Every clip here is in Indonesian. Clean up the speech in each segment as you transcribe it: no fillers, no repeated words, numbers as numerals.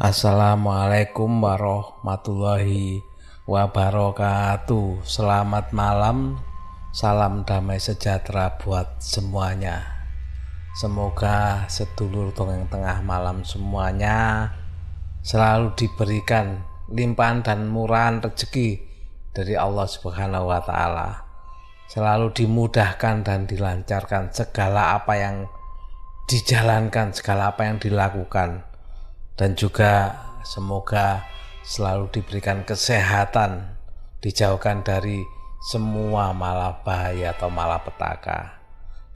Assalamualaikum warahmatullahi wabarakatuh. Selamat malam, salam damai sejahtera buat semuanya. Semoga sedulur dongeng tengah malam semuanya selalu diberikan limpahan dan murahan rezeki dari Allah Subhanahu wa Ta'ala. Selalu dimudahkan dan dilancarkan segala apa yang dijalankan, segala apa yang dilakukan. Dan juga semoga selalu diberikan kesehatan, dijauhkan dari semua malapahaya atau malapetaka.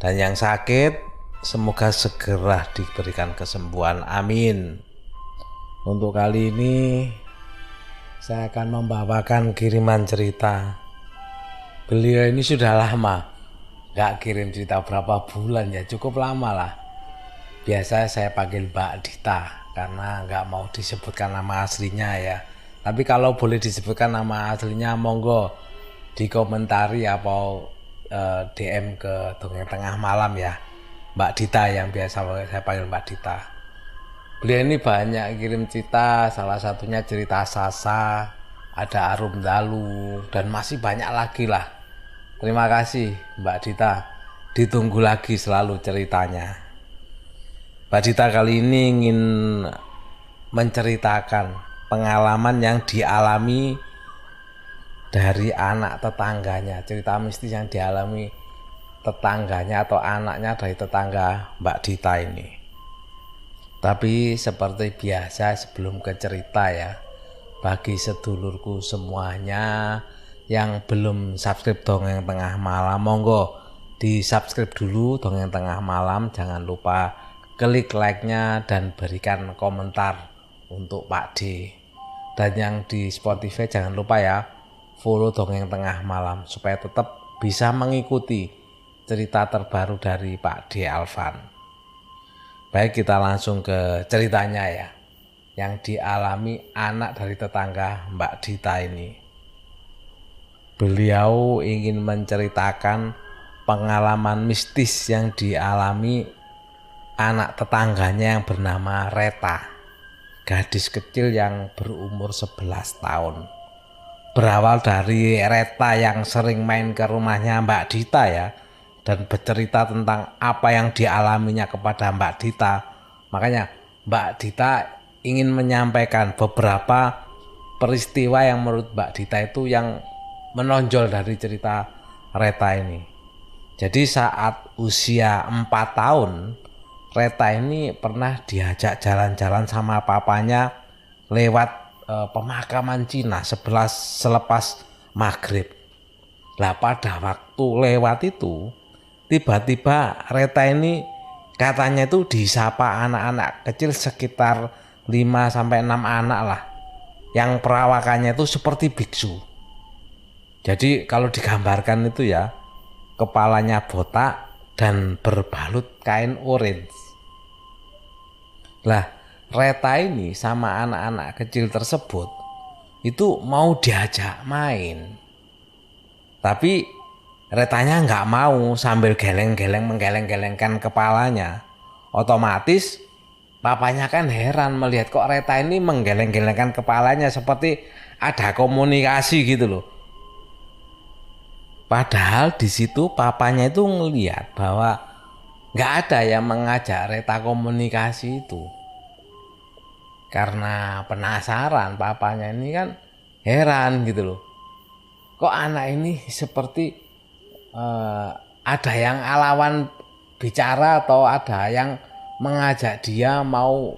Dan yang sakit semoga segera diberikan kesembuhan, amin. Untuk kali ini saya akan membawakan kiriman cerita. Beliau ini sudah lama gak kirim cerita, berapa bulan ya, cukup lama lah. Biasa saya panggil Mbak Dita karena nggak mau disebutkan nama aslinya ya. Tapi kalau boleh disebutkan nama aslinya, monggo dikomentari atau DM ke Dongeng Tengah Malam ya, Mbak Dita, yang biasa saya panggil Mbak Dita. Beliau ini banyak kirim cerita, salah satunya cerita Sasa, ada Arum Dalu, dan masih banyak lagi lah. Terima kasih Mbak Dita, ditunggu lagi selalu ceritanya. Mbak Dita kali ini ingin menceritakan pengalaman yang dialami dari anak tetangganya, cerita mistis yang dialami tetangganya atau anaknya dari tetangga Mbak Dita ini. Tapi seperti biasa sebelum ke cerita ya, bagi sedulurku semuanya yang belum subscribe Dongeng Tengah Malam, monggo di subscribe dulu Dongeng Tengah Malam, jangan lupa klik like-nya dan berikan komentar untuk Pak D. Dan yang di Spotify jangan lupa ya, follow Dongeng Tengah Malam supaya tetap bisa mengikuti cerita terbaru dari Pak D Alvan. Baik, kita langsung ke ceritanya ya, yang dialami anak dari tetangga Mbak Dita ini. Beliau ingin menceritakan pengalaman mistis yang dialami anak tetangganya yang bernama Reta, gadis kecil yang berumur 11 tahun. Berawal dari Reta yang sering main ke rumahnya Mbak Dita ya, dan bercerita tentang apa yang dialaminya kepada Mbak Dita. Makanya Mbak Dita ingin menyampaikan beberapa peristiwa yang menurut Mbak Dita itu yang menonjol dari cerita Reta ini. Jadi saat usia 4 tahun, Reta ini pernah diajak jalan-jalan sama papanya lewat pemakaman Cina selepas maghrib. Lah pada waktu lewat itu, tiba-tiba Reta ini katanya itu disapa anak-anak kecil sekitar 5-6 anak lah, yang perawakannya itu seperti biksu. Jadi kalau digambarkan itu ya, kepalanya botak dan berbalut kain orange. Lah, Reta ini sama anak-anak kecil tersebut itu mau diajak main. Tapi Retanya nggak mau, sambil menggeleng-gelengkan kepalanya. Otomatis papanya kan heran melihat kok Reta ini menggeleng-gelengkan kepalanya seperti ada komunikasi gitu loh. Padahal di situ papanya itu ngelihat bahwa nggak ada yang mengajak Reta komunikasi itu. Karena penasaran, papanya ini kan heran gitu loh. Kok anak ini seperti ada yang alawan bicara atau ada yang mengajak dia mau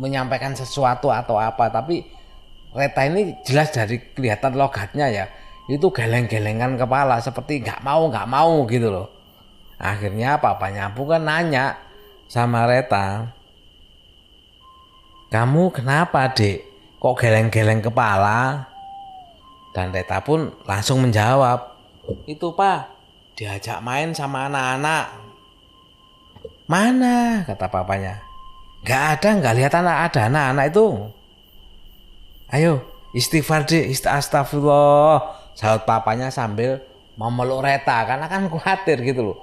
menyampaikan sesuatu atau apa. Tapi Reta ini jelas dari kelihatan logatnya ya, itu geleng-gelengan kepala seperti nggak mau gitu loh. Akhirnya papanya bukan nanya sama Reta, "Kamu kenapa dek, kok geleng-geleng kepala?" Dan Reta pun langsung menjawab, "Itu pak, diajak main sama anak-anak." "Mana?" kata papanya. "Gak ada, gak lihat ada anak-anak itu." "Ayo istighfar dek, astagfirullah," sahut papanya sambil memeluk Reta, karena kan khawatir gitu loh.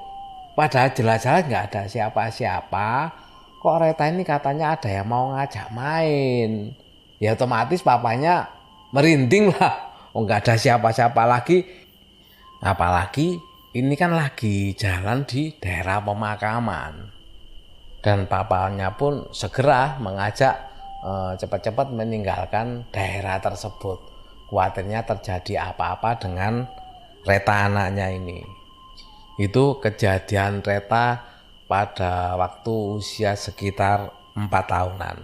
Padahal jelas-jelas gak ada siapa-siapa, kok Reta ini katanya ada yang mau ngajak main. Ya otomatis papanya merinding lah. Oh nggak ada siapa-siapa lagi. Apalagi ini kan lagi jalan di daerah pemakaman. Dan papanya pun segera mengajak cepat-cepat meninggalkan daerah tersebut. Khawatirnya terjadi apa-apa dengan Reta anaknya ini. Itu kejadian Reta pada waktu usia sekitar 4 tahunan.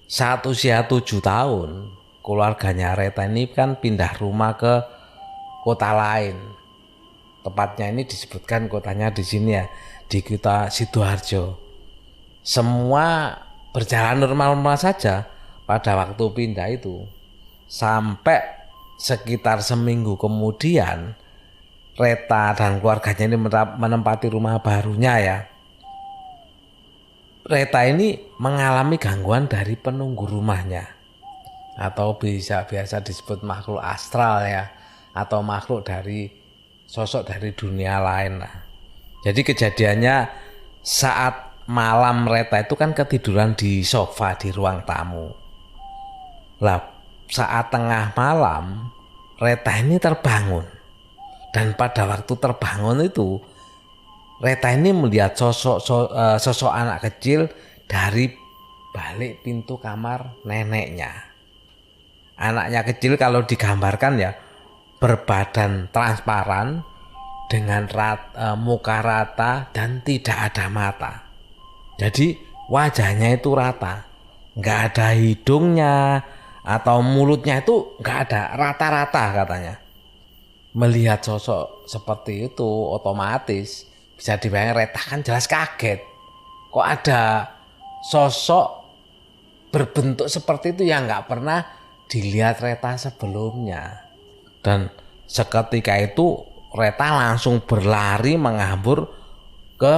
Saat usia 7 tahun, keluarganya Reta ini kan pindah rumah ke kota lain. Tepatnya ini disebutkan kotanya di sini ya, di kota Sidoarjo. Semua berjalan normal-normal saja pada waktu pindah itu. Sampai sekitar seminggu kemudian Reta dan keluarganya ini menempati rumah barunya ya. Reta ini mengalami gangguan dari penunggu rumahnya, atau biasa disebut makhluk astral ya, atau makhluk dari sosok dari dunia lain lah. Jadi kejadiannya saat malam Reta itu kan ketiduran di sofa di ruang tamu. Lah saat tengah malam Reta ini terbangun. Dan pada waktu terbangun itu Reta ini melihat sosok anak kecil dari balik pintu kamar neneknya. Anaknya kecil kalau digambarkan ya berbadan transparan dengan muka rata dan tidak ada mata. Jadi wajahnya itu rata, nggak ada hidungnya atau mulutnya itu nggak ada, rata-rata katanya. Melihat sosok seperti itu otomatis bisa dibayangkan Reta kan jelas kaget. Kok ada sosok berbentuk seperti itu yang nggak pernah dilihat Reta sebelumnya. Dan seketika itu Reta langsung berlari menghambur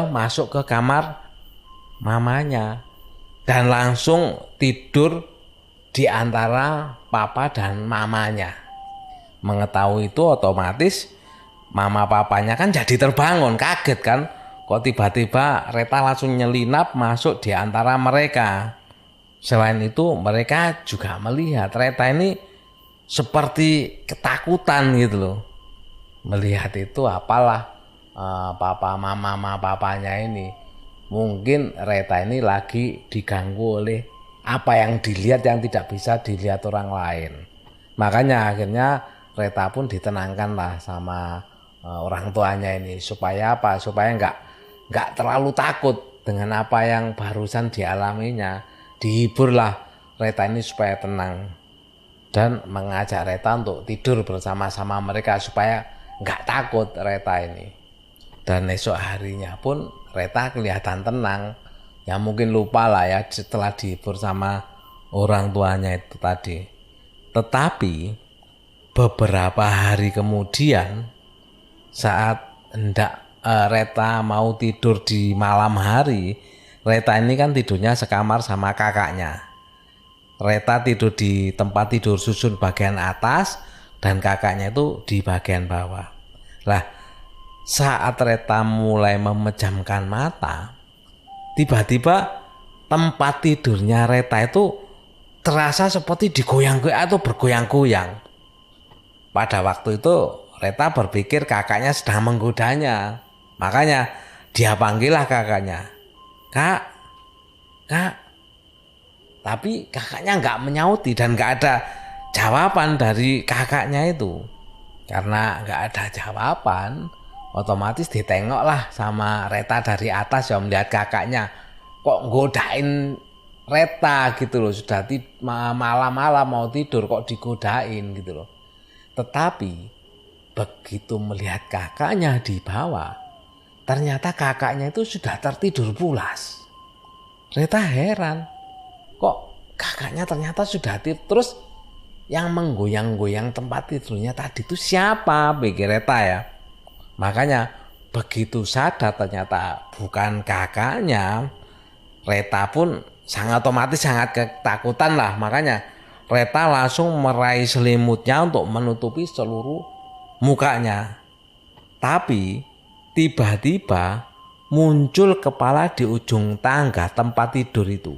masuk ke kamar mamanya dan langsung tidur di antara papa dan mamanya. Mengetahui itu otomatis mama papanya kan jadi terbangun, kaget kan, kok tiba-tiba Reta langsung nyelinap masuk di antara mereka. Selain itu mereka juga melihat Reta ini seperti ketakutan gitu loh. Melihat itu apalah mama papanya ini. Mungkin Reta ini lagi diganggu oleh apa yang dilihat yang tidak bisa dilihat orang lain. Makanya akhirnya Reta pun ditenangkan lah sama orang tuanya ini supaya apa? Supaya nggak terlalu takut dengan apa yang barusan dialaminya. Dihiburlah Reta ini supaya tenang dan mengajak Reta untuk tidur bersama-sama mereka supaya nggak takut Reta ini. Dan esok harinya pun Reta kelihatan tenang. Ya mungkin lupa lah ya setelah dihibur sama orang tuanya itu tadi. Tetapi beberapa hari kemudian saat hendak Reta mau tidur di malam hari, Reta ini kan tidurnya sekamar sama kakaknya. Reta tidur di tempat tidur susun bagian atas dan kakaknya itu di bagian bawah. Lah, saat Reta mulai memejamkan mata, tiba-tiba tempat tidurnya Reta itu terasa seperti digoyang-goyang atau bergoyang-goyang. Pada waktu itu Reta berpikir kakaknya sedang menggodanya. Makanya dia panggillah kakaknya. Kak. Tapi kakaknya nggak menyauti dan nggak ada jawaban dari kakaknya itu. Karena nggak ada jawaban, otomatis ditengoklah sama Reta dari atas yang melihat kakaknya. Kok godain Reta gitu loh. Sudah malam-malam mau tidur kok digodain gitu loh. Tetapi begitu melihat kakaknya di bawah, ternyata kakaknya itu sudah tertidur pulas. Reta heran, kok kakaknya ternyata sudah tidur. Terus yang menggoyang-goyang tempat tidurnya tadi itu siapa, pikir Reta ya. Makanya begitu sadar ternyata bukan kakaknya, Reta pun otomatis sangat ketakutan lah. Makanya Reta langsung meraih selimutnya untuk menutupi seluruh mukanya. Tapi tiba-tiba muncul kepala di ujung tangga tempat tidur itu.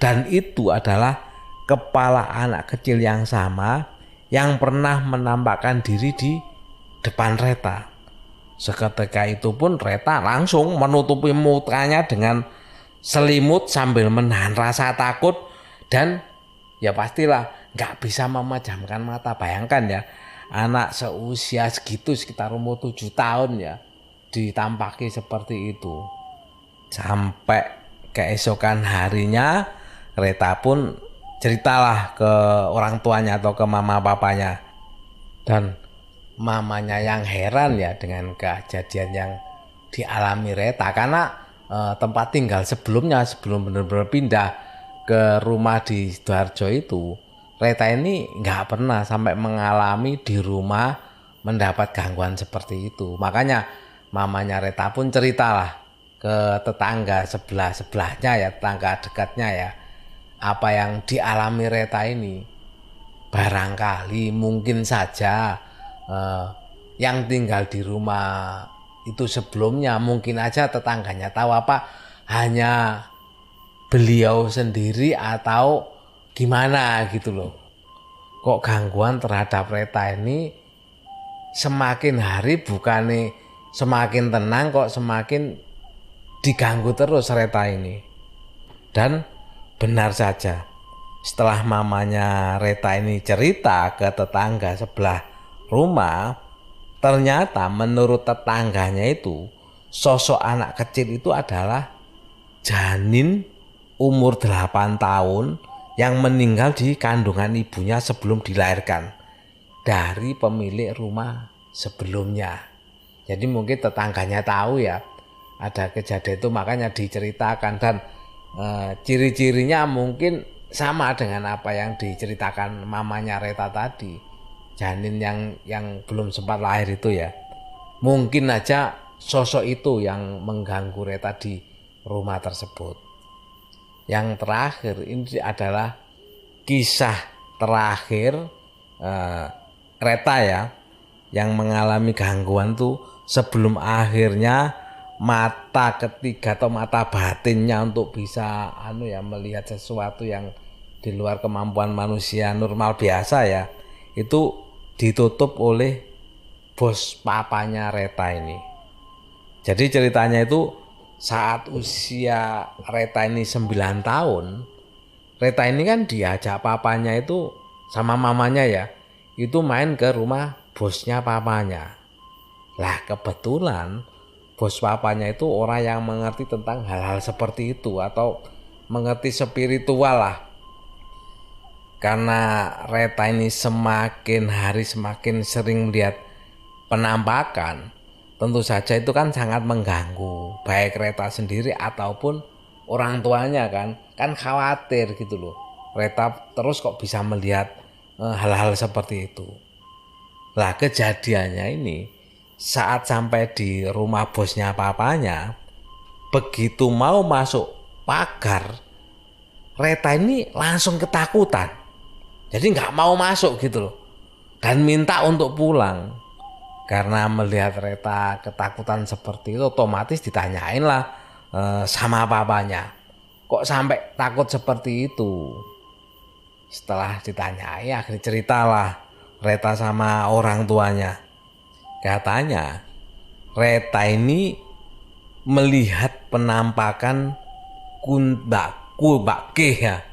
Dan itu adalah kepala anak kecil yang sama yang pernah menampakkan diri di depan Reta. Seketika itu pun Reta langsung menutupi mukanya dengan selimut sambil menahan rasa takut, dan ya pastilah gak bisa memejamkan mata. Bayangkan ya, anak seusia segitu sekitar umur 7 tahun ya ditampaki seperti itu. Sampai keesokan harinya Reta pun ceritalah ke orang tuanya atau ke mama papanya, dan mamanya yang heran ya dengan kejadian yang dialami Reta, karena tempat tinggal sebelumnya, sebelum benar-benar pindah ke rumah di Sidoarjo itu, Reta ini nggak pernah sampai mengalami di rumah mendapat gangguan seperti itu. Makanya mamanya Reta pun ceritalah ke tetangga sebelahnya ya, tetangga dekatnya ya, apa yang dialami Reta ini. Barangkali mungkin saja yang tinggal di rumah itu sebelumnya, mungkin aja tetangganya tahu apa hanya beliau sendiri atau gimana gitu loh. Kok gangguan terhadap Reta ini semakin hari bukannya semakin tenang, kok semakin diganggu terus Reta ini. Dan benar saja, setelah mamanya Reta ini cerita ke tetangga sebelah rumah, ternyata menurut tetangganya itu sosok anak kecil itu adalah janin umur 8 tahun yang meninggal di kandungan ibunya sebelum dilahirkan dari pemilik rumah sebelumnya. Jadi mungkin tetangganya tahu ya ada kejadian itu, makanya diceritakan, dan ciri-cirinya mungkin sama dengan apa yang diceritakan mamanya Reta tadi, janin yang belum sempat lahir itu ya. Mungkin aja sosok itu yang mengganggu Reta di rumah tersebut. Yang terakhir ini adalah kisah terakhir Reta ya, yang mengalami gangguan tuh sebelum akhirnya mata ketiga atau mata batinnya untuk bisa melihat sesuatu yang di luar kemampuan manusia normal biasa ya, itu ditutup oleh bos papanya Reta ini. Jadi ceritanya itu saat usia Reta ini 9 tahun, Reta ini kan diajak papanya itu sama mamanya ya, itu main ke rumah bosnya papanya. Lah kebetulan bos papanya itu orang yang mengerti tentang hal-hal seperti itu atau mengerti spiritual lah. Karena Reta ini semakin hari semakin sering melihat penampakan, tentu saja itu kan sangat mengganggu baik Reta sendiri ataupun orang tuanya kan khawatir gitu loh. Reta terus kok bisa melihat hal-hal seperti itu. Lah kejadiannya ini saat sampai di rumah bosnya papanya, begitu mau masuk pagar, Reta ini langsung ketakutan. Jadi nggak mau masuk gitu loh, dan minta untuk pulang. Karena melihat Reta ketakutan seperti itu, otomatis ditanyain lah sama papanya, kok sampai takut seperti itu. Setelah ditanyai, akhirnya ceritalah Reta sama orang tuanya. Katanya Reta ini melihat penampakan kubake ya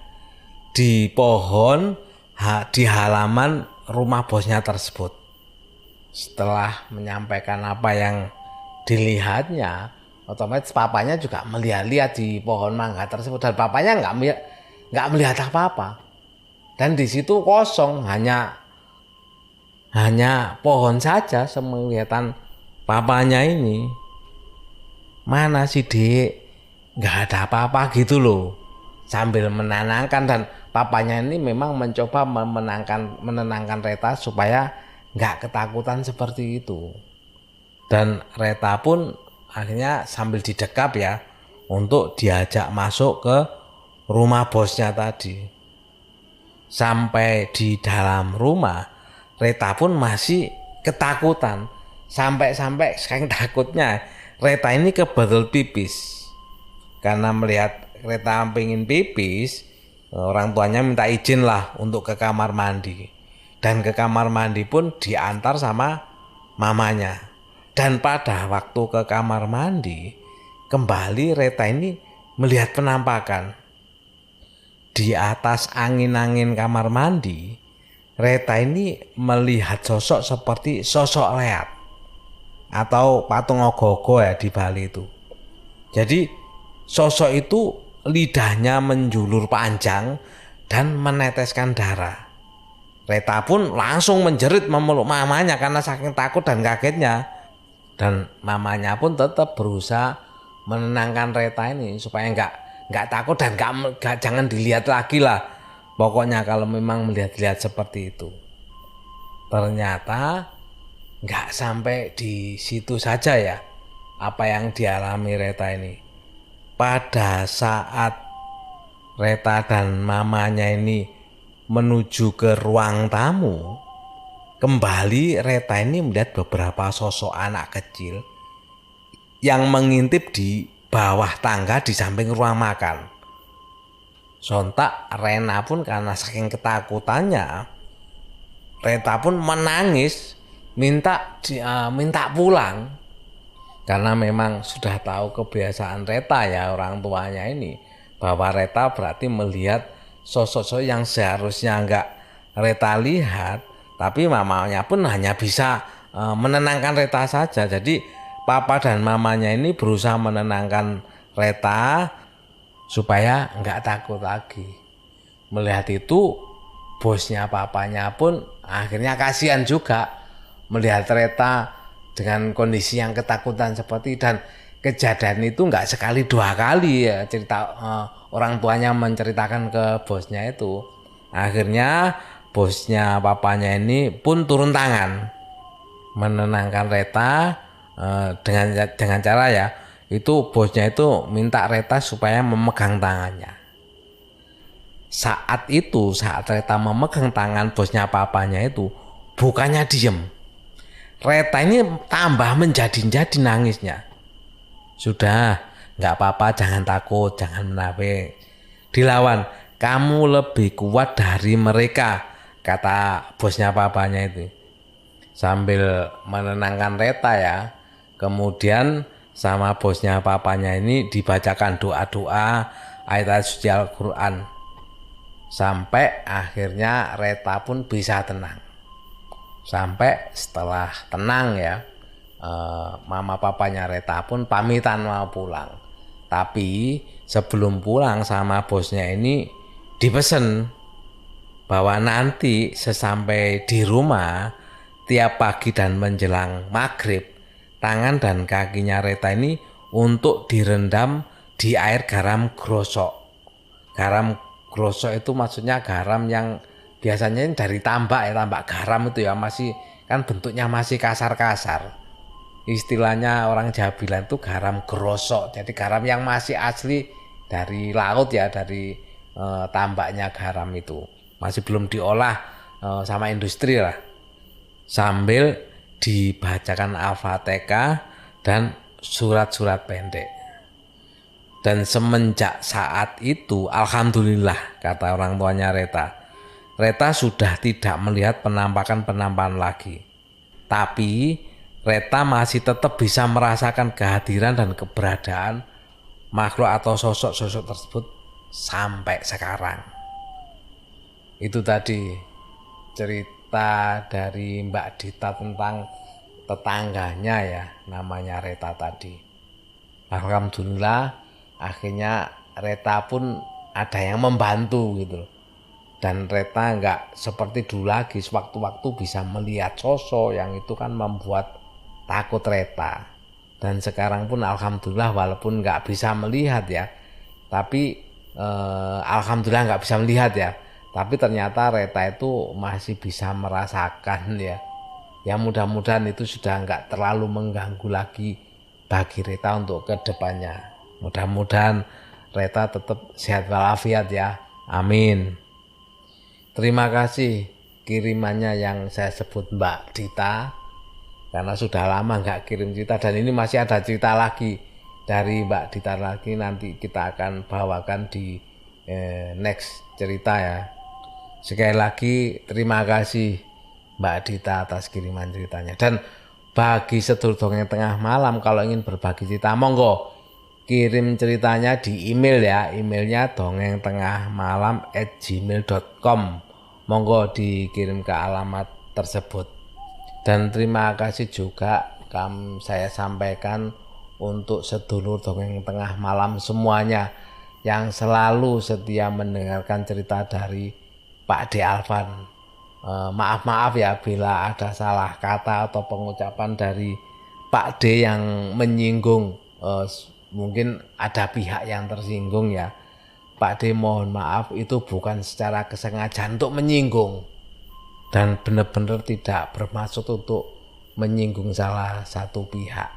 di pohon di halaman rumah bosnya tersebut. Setelah menyampaikan apa yang dilihatnya, otomatis papanya juga melihat-lihat di pohon mangga tersebut, dan papanya nggak melihat apa-apa. Dan di situ kosong, hanya pohon saja semenglihatan papanya ini. Mana sih Dek, nggak ada apa-apa gitu loh, sambil menenangkan. Dan papanya ini memang mencoba menenangkan Reta supaya nggak ketakutan seperti itu. Dan Reta pun akhirnya sambil didekap ya untuk diajak masuk ke rumah bosnya tadi. Sampai di dalam rumah, Reta pun masih ketakutan. Sampai saking takutnya Reta ini kebetul pipis. Karena melihat Reta pengen pipis, orang tuanya minta izin lah untuk ke kamar mandi. Dan ke kamar mandi pun diantar sama mamanya. Dan pada waktu ke kamar mandi, kembali Reta ini melihat penampakan. Di atas angin-angin kamar mandi, Reta ini melihat sosok seperti sosok leat atau patung ogoh-ogoh ya di Bali itu. Jadi sosok itu lidahnya menjulur panjang dan meneteskan darah. Reta pun langsung menjerit memeluk mamanya karena saking takut dan kagetnya. Dan mamanya pun tetap berusaha menenangkan Reta ini supaya nggak takut dan jangan dilihat lagi lah. Pokoknya kalau memang melihat-lihat seperti itu. Ternyata nggak sampai di situ saja ya apa yang dialami Reta ini. Pada saat Reta dan mamanya ini menuju ke ruang tamu, kembali Reta ini melihat beberapa sosok anak kecil yang mengintip di bawah tangga di samping ruang makan. Sontak Rena pun karena saking ketakutannya, Reta pun menangis minta pulang. Karena memang sudah tahu kebiasaan Reta ya orang tuanya ini, bahwa Reta berarti melihat sosok-sosok yang seharusnya enggak Reta lihat, tapi mamanya pun hanya bisa menenangkan Reta saja. Jadi papa dan mamanya ini berusaha menenangkan Reta supaya enggak takut lagi. Melihat itu bosnya papanya pun akhirnya kasihan juga melihat Reta dengan kondisi yang ketakutan seperti, dan kejadian itu enggak sekali dua kali ya cerita orang tuanya menceritakan ke bosnya itu. Akhirnya bosnya papanya ini pun turun tangan menenangkan Reta dengan cara ya itu bosnya itu minta Reta supaya memegang tangannya. Saat Reta memegang tangan bosnya papanya itu, bukannya diem, Reta ini tambah menjadi nangisnya. Sudah, nggak apa-apa, jangan takut, jangan menafik. Dilawan, kamu lebih kuat dari mereka, kata bosnya papanya itu. Sambil menenangkan Reta ya. Kemudian sama bosnya papanya ini dibacakan doa-doa ayat suci Al-Quran. Sampai akhirnya Reta pun bisa tenang. Sampai setelah tenang ya, mama papanya Reta pun pamitan mau pulang. Tapi sebelum pulang sama bosnya ini dipesen bahwa nanti sesampai di rumah tiap pagi dan menjelang maghrib, tangan dan kakinya Reta ini untuk direndam di air garam grosok. Garam grosok itu maksudnya garam yang biasanya dari tambak ya, tambak garam itu ya, masih kan bentuknya masih kasar-kasar. Istilahnya orang Jawa bilang itu garam grosok. Jadi garam yang masih asli dari laut ya, dari tambaknya garam itu. Masih belum diolah sama industri lah. Sambil dibacakan Al-Fatihah dan surat-surat pendek. Dan semenjak saat itu, alhamdulillah kata orang tuanya Reta sudah tidak melihat penampakan-penampakan lagi. Tapi Reta masih tetap bisa merasakan kehadiran dan keberadaan makhluk atau sosok-sosok tersebut sampai sekarang. Itu tadi cerita dari Mbak Dita tentang tetangganya ya, namanya Reta tadi. Alhamdulillah akhirnya Reta pun ada yang membantu gitu. Dan Reta nggak seperti dulu lagi, sewaktu-waktu bisa melihat sosok yang itu kan membuat takut Reta. Dan sekarang pun alhamdulillah walaupun nggak bisa melihat ya, tapi alhamdulillah nggak bisa melihat ya, tapi ternyata Reta itu masih bisa merasakan ya. Ya mudah-mudahan itu sudah nggak terlalu mengganggu lagi bagi Reta untuk kedepannya. Mudah-mudahan Reta tetap sehat walafiat ya, amin. Terima kasih kirimannya yang saya sebut Mbak Dita. karena sudah lama nggak kirim cerita, dan ini masih ada cerita lagi dari Mbak Dita lagi, nanti kita akan bawakan di next cerita ya. Sekali lagi terima kasih Mbak Dita atas kiriman ceritanya. Dan bagi sedulur dongeng tengah malam, kalau ingin berbagi cerita monggo kirim ceritanya di email ya. Emailnya dongengtengahmalam@gmail.com. Monggo dikirim ke alamat tersebut. Dan terima kasih juga saya sampaikan untuk sedulur dongeng tengah malam semuanya yang selalu setia mendengarkan cerita dari Pak D. Alvan. Maaf ya bila ada salah kata atau pengucapan dari Pak D yang menyinggung, mungkin ada pihak yang tersinggung ya. Pak D mohon maaf, itu bukan secara kesengajaan untuk menyinggung, dan benar-benar tidak bermaksud untuk menyinggung salah satu pihak.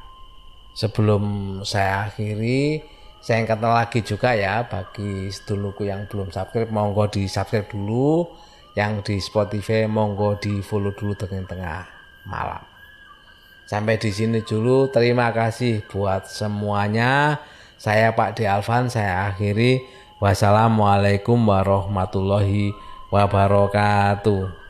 Sebelum saya akhiri, saya ingatkan lagi juga ya, bagi sedulurku yang belum subscribe, monggo di subscribe dulu. Yang di Spotify monggo di follow dulu Dongeng Tengah Malam. Sampai di sini dulu, terima kasih buat semuanya. Saya Pak D. Alvan, saya akhiri. Wassalamualaikum warahmatullahi wabarakatuh.